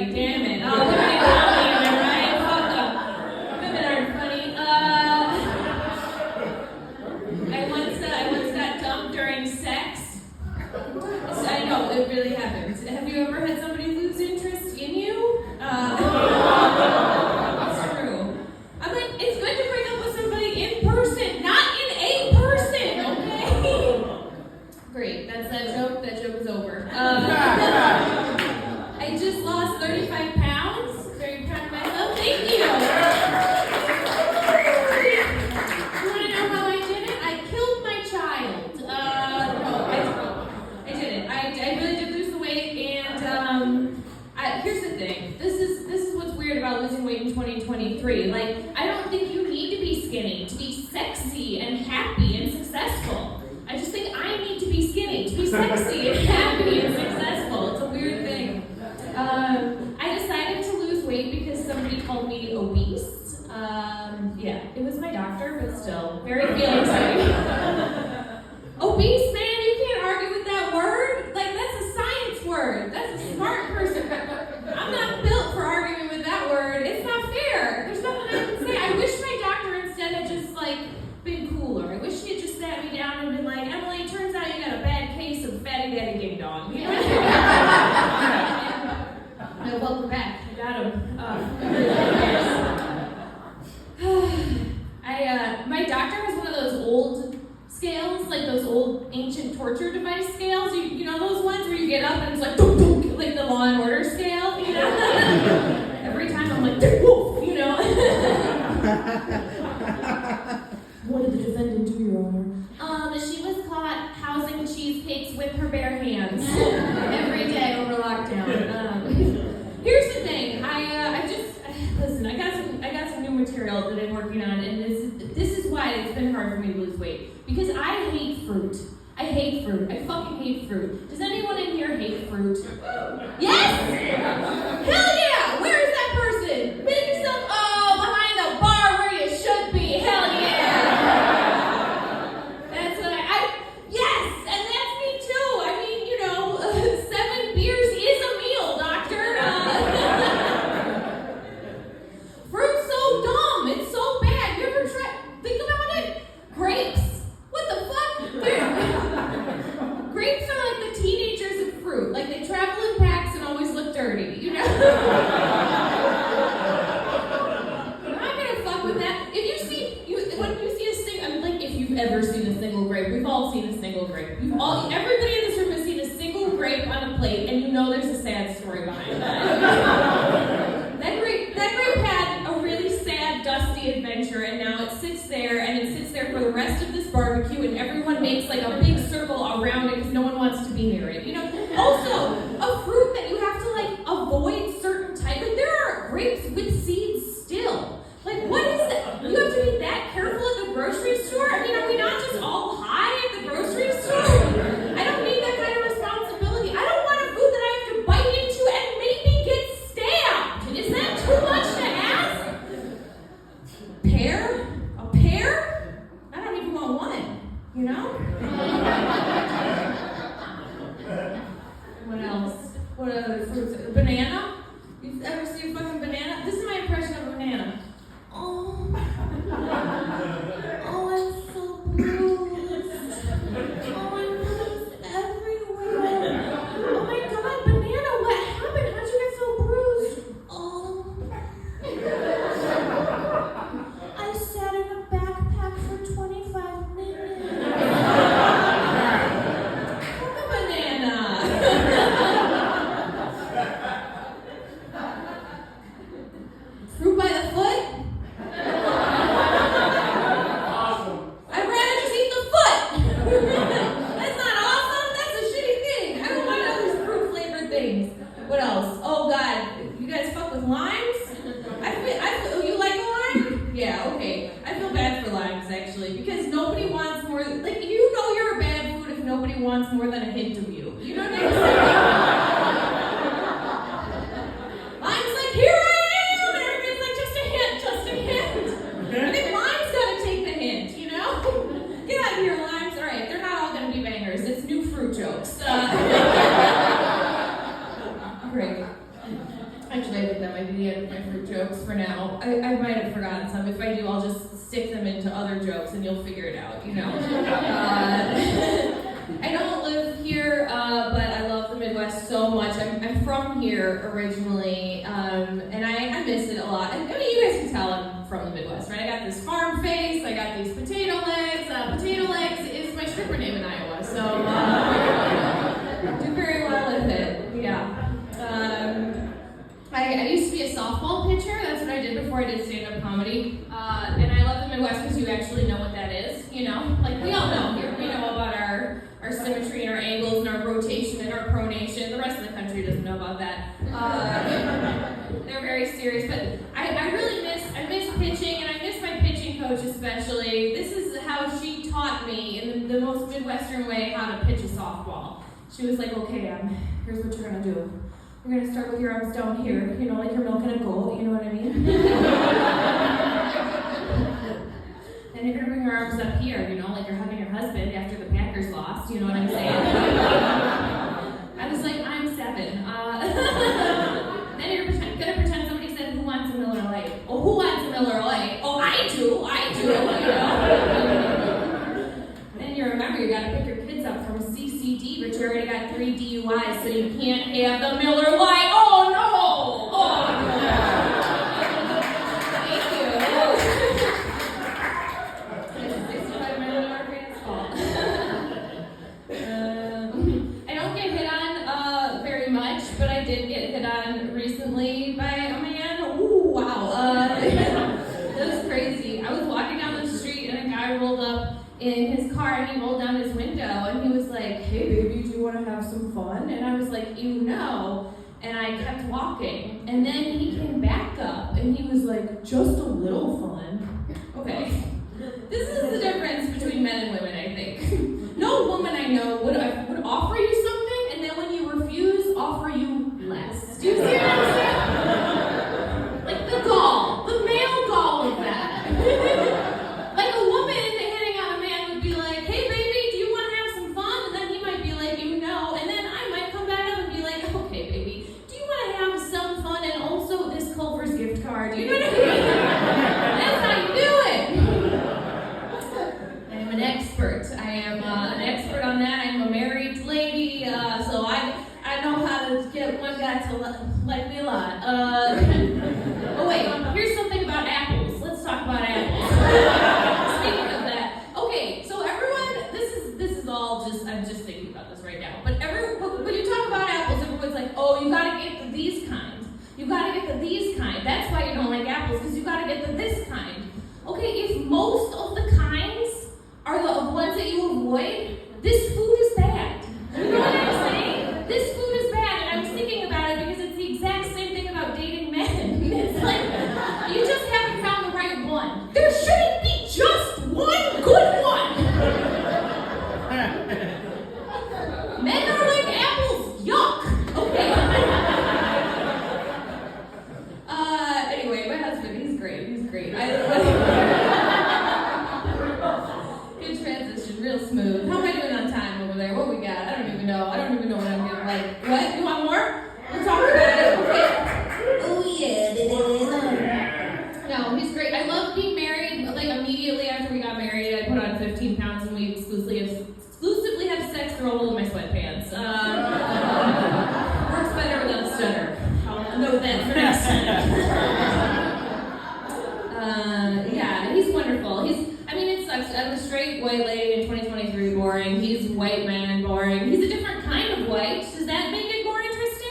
funny, damn it. Oh, look at me, am I right? Fuck up. Women aren't funny. I once got dumped during sex. I know, it really happens. Have you ever had somebody lose interest in you? It's true. I'm like, it's good to break up with somebody in person, not in a person, okay? Great, that's that joke. That joke is over. I just lost 35 pounds. Very proud of myself. Thank you. You want to know how I did it? I killed my child. No, I didn't. I really did lose the weight, and here's the thing. This is what's weird about losing weight in 2023. Like, I don't think you need to be skinny to be sexy and happy and successful. I just think I need to be skinny to be sexy and happy and successful. It's a weird thing. I decided to lose weight because somebody called me obese. Yeah, it was my doctor, but still, very feeling sorry. Obese, man, you can't argue with that word. Like, that's a science word. That's a smart person. I'm not built for arguing with that word. It's not fair. There's nothing I can say. I wish my doctor instead had just, been cooler. I wish she had just sat me down and been like, Emily, it turns out you got a bad case of fatty daddy ding dong. You know? No, welcome back. I got him. My doctor has one of those old scales, like those old ancient torture device scales. You know those ones where you get up and it's like, dunk, dunk, like the Law and Order scale, you know? Every time I'm like, woof, you know? What did the defendant do, Your Honor? She was caught housing cheesecakes with her bare hands every day over lockdown. Here's the thing. Listen. I got some new material that I'm working on, and this is why it's been hard for me to lose weight. Because I hate fruit. I hate fruit. I fucking hate fruit. Does anyone in here hate fruit? Yes? Hell yeah! Where is that person? Make yourself behind the bar where you should be. Hell yeah! That's what yes! And that's me too. I mean, 7 beers is a meal, doctor. Fruit's so dumb. It's so bad. You ever think about it? Grapes. What the fuck? Grapes are like the teenagers of fruit. Like, they travel in packs and always look dirty, you know? I'm not gonna fuck with that. When you see if you've ever seen a single grape, we've all seen a single grape. Everybody in this room has seen a single grape on a plate, and you know there's a sad story behind that. That grape had a really sad, dusty adventure, and now it sits there for the rest of this barbecue, and everyone makes like a big circle around it because no one wants to be near it. Also, a fruit that you have to avoid certain type. There are grapes with seeds still. What is that? You have to be that careful at the grocery store? I mean, are we not just all high at the grocery store? I don't need that kind of responsibility. I don't want a food that I have to bite into and maybe get stabbed. Is that too much to ask? Pear? A pear? I don't even want one, you know? What else? What other fruits? Banana? You ever see a fucking banana? This is my impression of a banana. Oh, I'm so bruised. Oh, I'm bruised everywhere. Oh my God, banana, what happened? How'd you get so bruised? Oh. I sat in a backpack for 25 minutes. Fuck a banana. jokes for now. I might have forgotten some. If I do, I'll just stick them into other jokes and you'll figure it out, you know. I don't live here, but I love the Midwest so much. I'm from here originally, and I miss it a lot. I mean, you guys can tell I'm from the Midwest, right? I got this farm face, I got these potato legs. Potato legs is my stripper name in Iowa, so do very well with it, yeah. I used to be a softball pitcher. That's what I did before I did stand-up comedy. And I love the Midwest because you actually know what that is, you know? Like, we all know here. We know about our symmetry and our angles and our rotation and our pronation. The rest of the country doesn't know about that. They're very serious. But I really miss pitching, and I miss my pitching coach especially. This is how she taught me in the most Midwestern way how to pitch a softball. She was like, okay, here's what you're going to do. We're going to start with your arms down here, you know, like you're milking a goat, you know what I mean? Then you're going to bring your arms up here, you know, like you're hugging your husband after the Packers lost, you know what I'm saying? I was like, I'm 7. Then you're going to pretend somebody said, who wants a Miller Lite? Oh, who wants a Miller Lite? Oh, I do, you know? Then you remember you got to pick your kids up from CCD, but you already got 3 DUIs, so you can't have the Miller Lite. Oh, no! Oh, no. Thank you. It's $65 million grant's fault. I don't get hit on very much, but I did get hit on recently by a man. Ooh, wow. That was crazy. I was walking down the street and a guy rolled up in his car and he rolled down his window and he was like, hey baby, do you want to have some fun? And I was like, you know. And I kept walking. And then he came back up and he was like, just a little fun. Okay. This is the difference between men and women, I think. No woman I know would offer you something and then when you refuse, offer you less. Do you see what I'm saying? Like the gall, the male gall of that. Like a woman hitting on a man would be like, hey baby, do you want to have some fun? And then he might be like, you know. And then I might come back up and be like, okay baby, do you want to have some fun and also this Culver's gift card? You know what I mean? That's how you do it. I am an expert. I am an expert on that. I'm a married lady, so I know how to get one guy to like me a lot. Oh wait, here's something about apples. Let's talk about apples. Speaking of that, okay, so everyone, this is all just, I'm just thinking about this right now, but when you talk about apples, everyone's like, oh, you gotta get these kinds. You gotta get these kind. That's why you don't like apples, because you gotta get this kind. Okay, if most of the kinds are the ones that you avoid, this food is bad. You know what I'm saying? This food is bad, and I was thinking about it because it's the exact same thing about dating men. It's like, you just haven't found the right one. There shouldn't be just one good one. Men are like apples. Yuck. Okay. Anyway, my husband, he's great. Good transition, real smooth. How am I doing on time over there? What we got? I don't even know what I'm doing. Like, what? You want more? We'll talk about it. Okay. Oh yeah. No, he's great. I love being married. Like immediately after we got married, I put on 15 pounds and we exclusively have sex through a hole in my sweatpants. Works better without a stutter. I'll note that for next time. Yeah, he's wonderful. It sucks. I'm a straight white lady in 2023, boring. He's white man, boring. He's a different kind of white. Does that make it more interesting?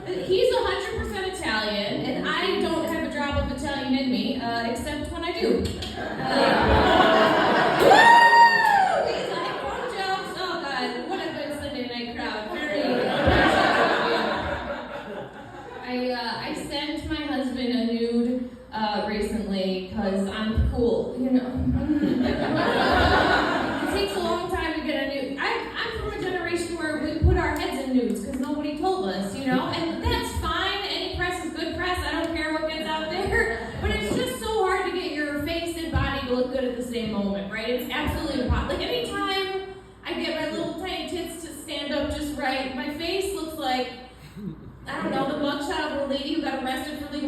He's 100% Italian, and I don't have a drop of Italian in me, except when I do. These like phone jokes. Oh God, what a good Sunday night crowd. I sent my husband a nude recently because I'm cool, you know. It takes a long time to get a nude. I'm from a generation where we put our head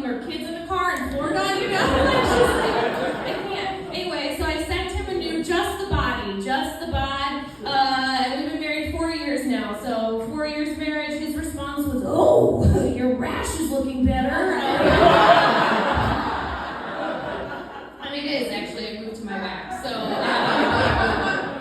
fucking our kids in the car in Florida, you know? Like, just like, I can't. Anyway, so I sent him a new just the bod. And we've been married 4 years now. So 4 years marriage, his response was, oh, your rash is looking better.